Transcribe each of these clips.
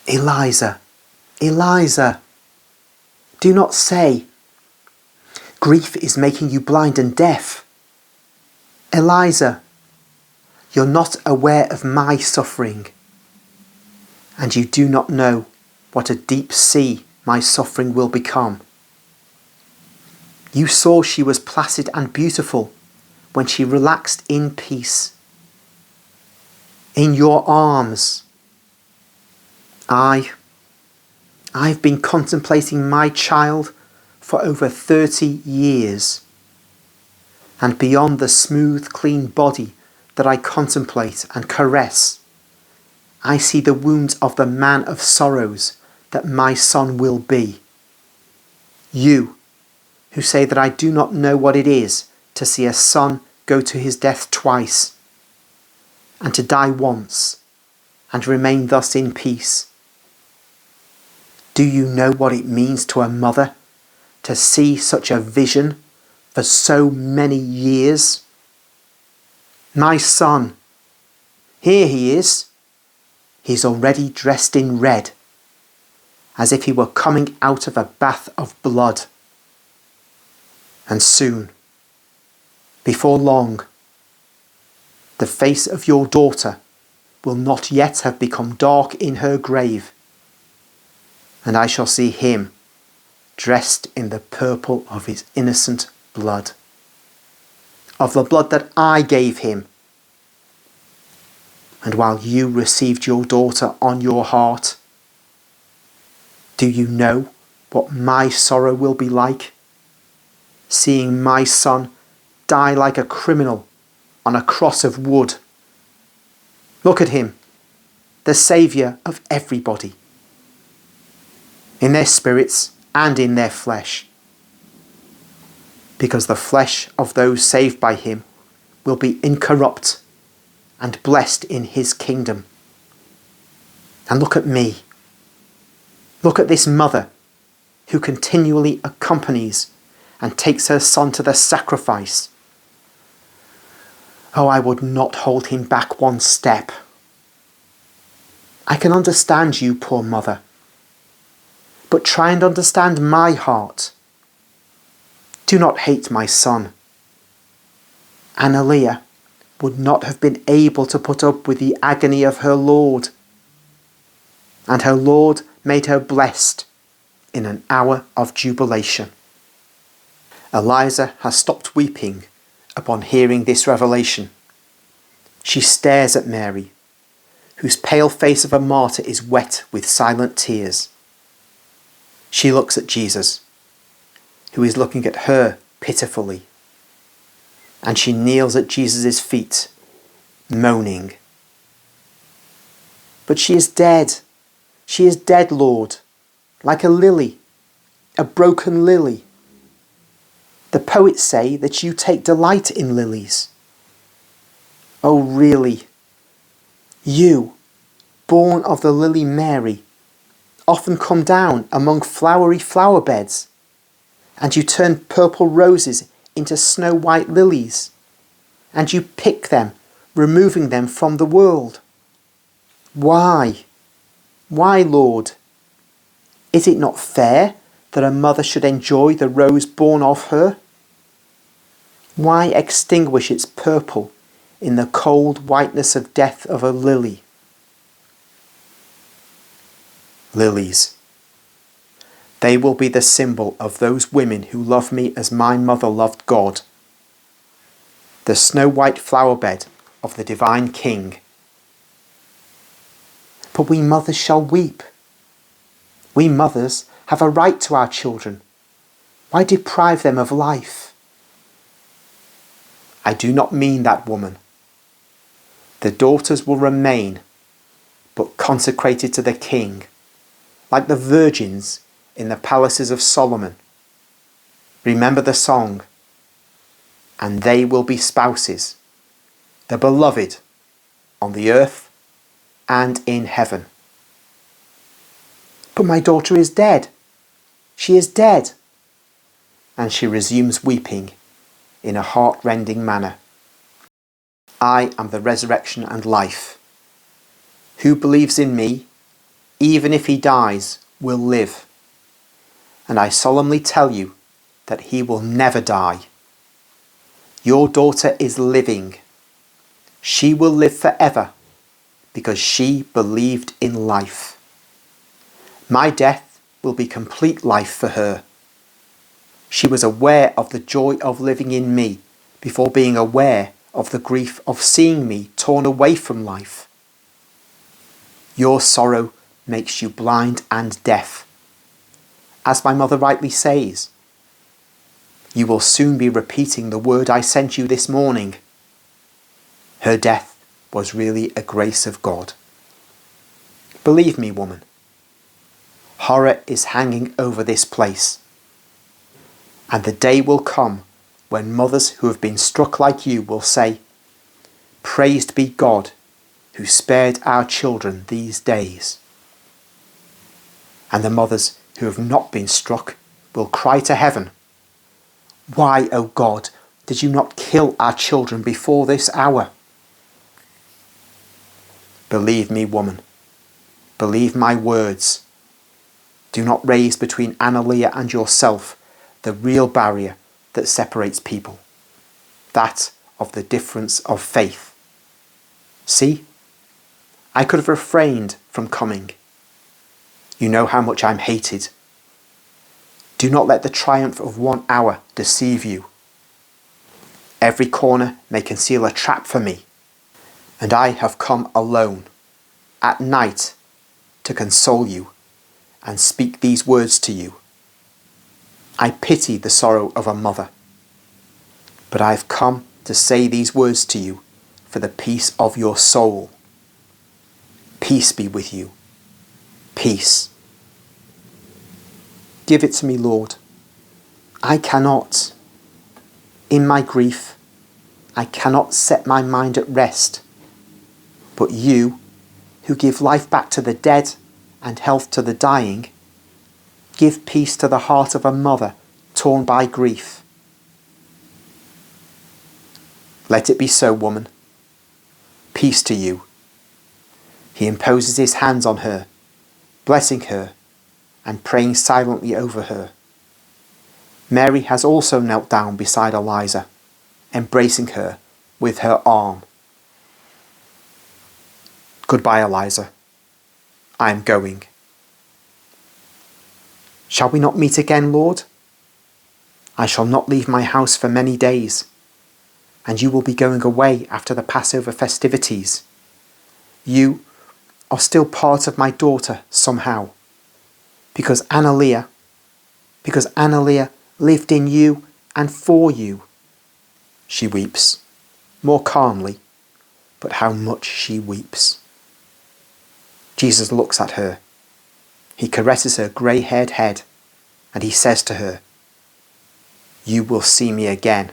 Eliza, Eliza, do not say, grief is making you blind and deaf. Eliza, you're not aware of my suffering, and you do not know what a deep sea my suffering will become. You saw she was placid and beautiful when she relaxed in peace. In your arms, I've been contemplating my child for over 30 years, and beyond the smooth, clean body that I contemplate and caress, I see the wounds of the man of sorrows that my son will be. You, who say that I do not know what it is to see a son go to his death twice, and to die once, and remain thus in peace. Do you know what it means to a mother to see such a vision for so many years? My son, here he is. He's already dressed in red, as if he were coming out of a bath of blood. And soon, before long, the face of your daughter will not yet have become dark in her grave, and I shall see him dressed in the purple of his innocent blood, of the blood that I gave him. And while you received your daughter on your heart, do you know what my sorrow will be like? Seeing my son die like a criminal on a cross of wood. Look at him, the saviour of everybody, in their spirits and in their flesh, because the flesh of those saved by him will be incorrupt and blessed in his kingdom. And look at me. Look at this mother who continually accompanies and takes her son to the sacrifice. Oh, I would not hold him back one step. I can understand you, poor mother, but try and understand my heart. Do not hate my son. Annalia would not have been able to put up with the agony of her Lord, and her Lord made her blessed in an hour of jubilation. Eliza has stopped weeping upon hearing this revelation. She stares at Mary, whose pale face of a martyr is wet with silent tears. She looks at Jesus, who is looking at her pitifully, and she kneels at Jesus' feet, moaning. But she is dead. She is dead, Lord, like a lily, a broken lily. The poets say that you take delight in lilies. Oh, really? You, born of the lily Mary, often come down among flowery flower beds, and you turn purple roses into snow-white lilies, and you pick them, removing them from the world. Why? Why, Lord? Is it not fair that a mother should enjoy the rose born of her? Why extinguish its purple in the cold whiteness of death of a lily? Lilies. They will be the symbol of those women who love me as my mother loved God. The snow-white flower bed of the divine King. But we mothers shall weep. We mothers have a right to our children. Why deprive them of life? I do not mean that, woman. The daughters will remain, but consecrated to the King, like the virgins in the palaces of Solomon. Remember the song, and they will be spouses, the beloved on the earth and in heaven. But my daughter is dead. She is dead. And she resumes weeping in a heart-rending manner. I am the resurrection and life. Who believes in me, even if he dies, will live. And I solemnly tell you that he will never die. Your daughter is living. She will live forever because she believed in life. My death will be complete life for her. She was aware of the joy of living in me before being aware of the grief of seeing me torn away from life. Your sorrow makes you blind and deaf. As my mother rightly says, you will soon be repeating the word I sent you this morning. Her death was really a grace of God. Believe me, woman, horror is hanging over this place. And the day will come when mothers who have been struck like you will say, "Praised be God who spared our children these days." And the mothers who have not been struck will cry to heaven, "Why, O God, did you not kill our children before this hour?" Believe me, woman. Believe my words. Do not raise between Analea and yourself the real barrier that separates people, that of the difference of faith. See, I could have refrained from coming. You know how much I'm hated. Do not let the triumph of 1 hour deceive you. Every corner may conceal a trap for me, and I have come alone, at night, to console you and speak these words to you. I pity the sorrow of a mother, but I have come to say these words to you for the peace of your soul. Peace be with you. Peace. Give it to me, Lord. I cannot. In my grief, I cannot set my mind at rest. But you, who give life back to the dead and health to the dying, give peace to the heart of a mother torn by grief. Let it be so, woman. Peace to you. He imposes his hands on her, blessing her and praying silently over her. Mary has also knelt down beside Eliza, embracing her with her arm. Goodbye, Eliza. I am going. Shall we not meet again, Lord? I shall not leave my house for many days, and you will be going away after the Passover festivities. You are still part of my daughter somehow, because Analea lived in you and for you. She weeps, more calmly, but how much she weeps. Jesus looks at her. He caresses her grey-haired head, and he says to her, "You will see me again."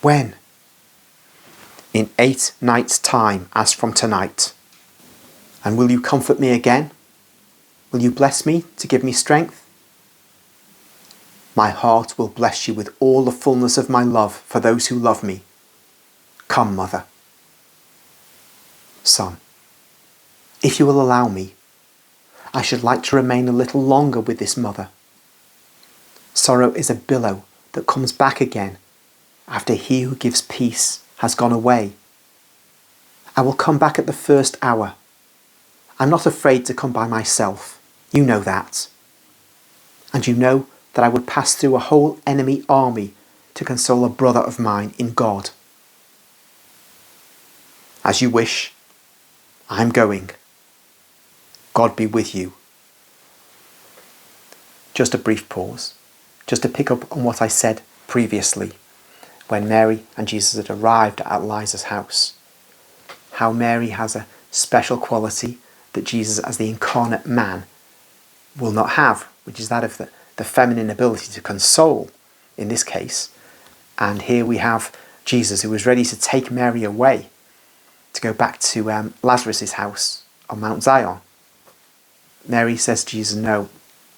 When? In 8 nights' time, as from tonight. And will you comfort me again? Will you bless me to give me strength? My heart will bless you with all the fullness of my love for those who love me. Come, mother. Son, if you will allow me, I should like to remain a little longer with this mother. Sorrow is a billow that comes back again after he who gives peace has gone away. I will come back at the first hour. I'm not afraid to come by myself. You know that. And you know that I would pass through a whole enemy army to console a brother of mine in God. As you wish, I'm going. God be with you. Just a brief pause, just to pick up on what I said previously, when Mary and Jesus had arrived at Eliza's house. How Mary has a special quality that Jesus, as the incarnate man, will not have, which is that of the feminine ability to console, in this case. And here we have Jesus, who was ready to take Mary away, to go back to Lazarus' house on Mount Zion. Mary says to Jesus, "No,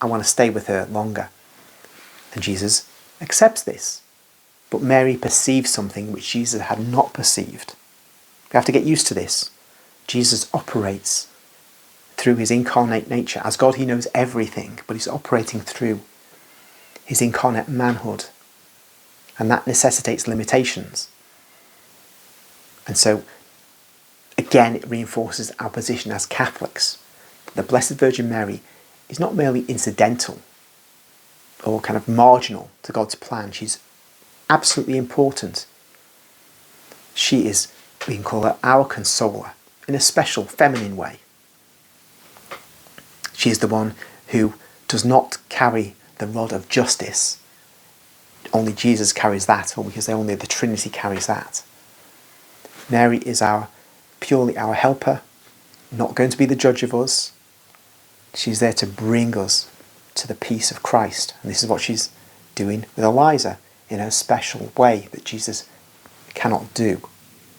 I want to stay with her longer." And Jesus accepts this. But Mary perceives something which Jesus had not perceived. We have to get used to this. Jesus operates through his incarnate nature. As God, he knows everything, but he's operating through his incarnate manhood. And that necessitates limitations. And so, again, it reinforces our position as Catholics. The Blessed Virgin Mary is not merely incidental or kind of marginal to God's plan. She's absolutely important. She is, we can call her our consoler, in a special feminine way. She is the one who does not carry the rod of justice. Only Jesus carries that, or because only the Trinity carries that. Mary is purely our helper, not going to be the judge of us. She's there to bring us to the peace of Christ. And this is what she's doing with Eliza in a special way that Jesus cannot do.